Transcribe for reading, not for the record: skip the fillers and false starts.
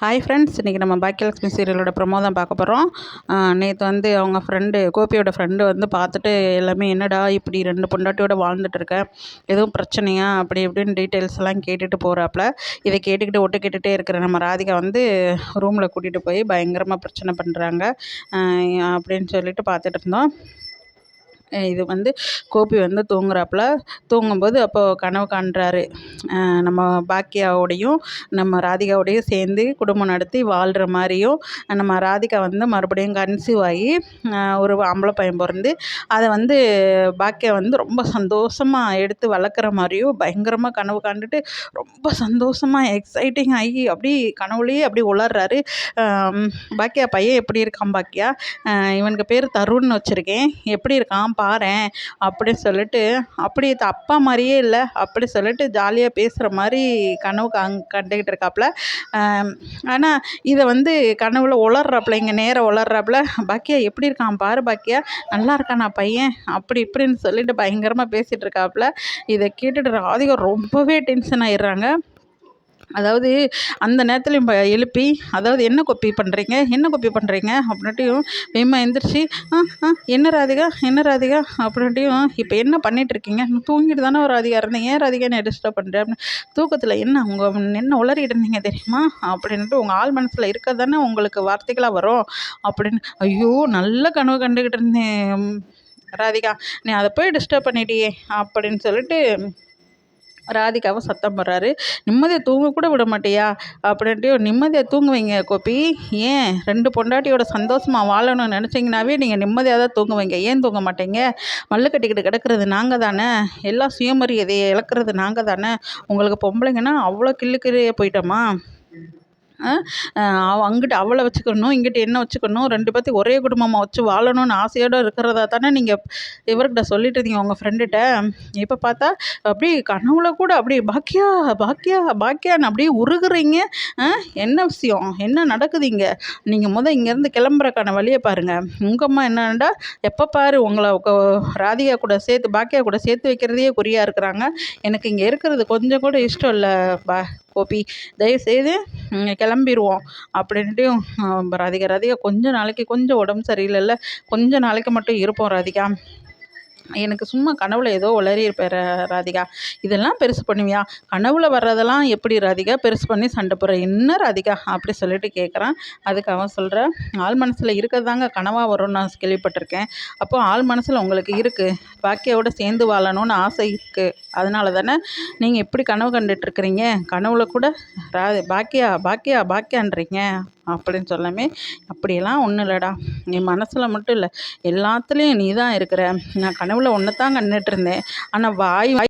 Hi friends, இன்றைக்கி நம்ம Baakiyalakshmi சீரியலோட promo தான் பார்க்க போகிறோம். நேற்று வந்து அவங்க ஃப்ரெண்டு கோபியோட ஃப்ரெண்டு வந்து பார்த்துட்டு எல்லாமே என்னடா இப்படி 2 பொண்டாட்டியோட வாழ்ந்துட்டு இருக்க, எதுவும் பிரச்சனையா அப்படி இப்படின்னு டீட்டெயில்ஸ் எல்லாம் கேட்டுட்டு போகிறாப்புல. இதை கேட்டுக்கிட்டு ஒட்டு கேட்டுகிட்டே இருக்கிற நம்ம ராதிகா வந்து ரூமில் கூட்டிகிட்டு போய் பயங்கரமாக பிரச்சனை பண்ணுறாங்க அப்படின்னு சொல்லிட்டு பார்த்துட்டு இருந்தோம். இது வந்து கோபி வந்து தூங்கும்போது அப்போது கனவு காண்றாரு. நம்ம பாக்கியாவோடையும் நம்ம ராதிகாவோடையும் சேர்ந்து குடும்பம் நடத்தி வாழ்கிற மாதிரியும், நம்ம ராதிகா வந்து மறுபடியும் கன்சீவ் ஆகி ஒரு ஆம்பளை பையன் பிறந்து அதை வந்து பாக்கியா வந்து ரொம்ப சந்தோஷமாக எடுத்து வளர்க்குற மாதிரியும் பயங்கரமாக கனவு காண்டுட்டு ரொம்ப சந்தோஷமாக எக்ஸைட்டிங் ஆகி அப்படி கனவுலேயே அப்படி உளர்றாரு. பாக்கியா பையன் எப்படி இருக்கான் பாக்கியா, இவனுக்கு பேர் தருண்னு வச்சுருக்கேன், எப்படி இருக்கான் பாரேன் அப்படின்னு சொல்லிட்டு, அப்படி அப்பா மாதிரியே இல்லை அப்படி சொல்லிட்டு ஜாலியாக பேசுகிற மாதிரி கனவு கண்டுக்கிட்டு இருக்காப்புல. ஆனால் இதை வந்து கனவுல உளர்றாப்புல, இங்கே நேரம் உளர்றாப்புல, பாக்கியா எப்படி இருக்கான் பாரு பாக்கியா, நல்லா இருக்கானா பையன் அப்படி இப்படின்னு சொல்லிட்டு பயங்கரமாக பேசிகிட்டு இருக்காப்புல. இதை கேட்டுட்டு ராதிகா ரொம்பவே டென்ஷன் ஆயிடுறாங்க. அதாவது அந்த நேரத்துலையும் எழுப்பி, அதாவது என்ன காப்பி பண்ணுறீங்க அப்படின்ட்டையும் வேகமா எந்திரிச்சு, என்ன ராதிகா அப்படின்ட்டையும், இப்போ என்ன பண்ணிகிட்ருக்கீங்க, தூங்கிட்டு தானே ஒரு ராதிகா இருந்தேன், ஏன் ராதிகா என்ன டிஸ்டர்ப் பண்ணுறேன் அப்படின்னு, தூக்கத்தில் என்ன உளறிட்டு இருந்தீங்க தெரியுமா அப்படின்ட்டு, உங்கள் ஆள் மனசில் இருக்க தானே உங்களுக்கு வார்த்தைகளாக வரும் அப்படின்னு. ஐயோ நல்ல கனவு கண்டுக்கிட்டு இருந்தேன் ராதிகா, நீ அதை போய் டிஸ்டர்ப் பண்ணிட்டியே அப்படின்னு சொல்லிட்டு ராதிகாவை சத்தம் போடுறாரு. நிம்மதியாக தூங்க கூட விட மாட்டியா அப்படின்ட்டு, நிம்மதியாக தூங்க வைங்க கோபி, ஏன் 2 பொண்டாட்டியோட சந்தோஷமாக வாழணும்னு நினச்சிங்கனாவே நீங்கள் நிம்மதியாக தான் தூங்க வைங்க, ஏன் தூங்க மாட்டீங்க, மல்லு கட்டிக்கிட்டு கிடக்கிறது நாங்கள் தானே, எல்லாம் சுயமரியாதையை இழக்கிறது நாங்கள் தானே, உங்களுக்கு பொம்பளைங்கன்னா அவ்வளோ கிள்ளுக்கிறியே போயிட்டோமா, அங்கிட்டு அவளை வச்சுக்கணும் இங்கிட்டு என்ன வச்சுக்கணும், 2 பேர்த்தையும் ஒரே குடும்பமாக வச்சு வாழணும்னு ஆசையோடு இருக்கிறதா தானே நீங்கள் இவர்கிட்ட சொல்லிட்டு இருந்தீங்க உங்கள் ஃப்ரெண்டுகிட்ட. இப்போ பார்த்தா அப்படியே கனவுல கூட அப்படியே பாக்கியான்னு அப்படியே உருகுறீங்க. என்ன விஷயம், என்ன நடக்குது இங்கே, நீங்கள் இங்கேருந்து கிளம்புறக்கான வழியை பாருங்கள். உங்கள் அம்மா என்னடா எப்போ பாரு உங்களை ராதிகா கூட சேர்த்து பாக்கியா கூட சேர்த்து வைக்கிறதையே குறியாக இருக்கிறாங்க. எனக்கு இங்கே இருக்கிறது கொஞ்சம் கூட இஷ்டம் இல்லை கோபி, தயவுசெய்து கிளம்பிடுவோம் அப்படின்ட்டு. ராதிகா கொஞ்ச நாளைக்கு கொஞ்சம் உடம்பு சரியில்லைல்ல, கொஞ்ச நாளைக்கு மட்டும் இருப்போம் ராதிகா, எனக்கு சும்மா கனவுல ஏதோ உளறியிருப்பேன் ராதிகா, இதெல்லாம் பெருசு பண்ணுவியா, கனவுல வர்றதெல்லாம் எப்படி ராதிகா பெருசு பண்ணி சண்டை போடுற, என்ன ராதிகா அப்படி சொல்லிட்டு கேட்குறான். அதுக்கு அவன் சொல்கிறேன், ஆள் மனசில் இருக்கிறதாங்க கனவாக வரும்னு நான் கேள்விப்பட்டிருக்கேன். அப்போது ஆள் மனசில் உங்களுக்கு இருக்குது, பாக்கியாவோட சேர்ந்து வாழணும்னு ஆசை இருக்குது, அதனால தானே நீங்கள் எப்படி கனவு கண்டுட்ருக்குறீங்க, கனவுல கூட பாக்கியான்றீங்க அப்படின்னு சொல்லாமே, அப்படியெல்லாம் ஒன்றும் இல்லைடா, நீ மனசில் மட்டும் இல்லை எல்லாத்துலேயும் நீ தான் இருக்கிற, நான் கனவுல ஒன்று தான் கண்டுட்டு இருந்தேன், ஆனால் வாய்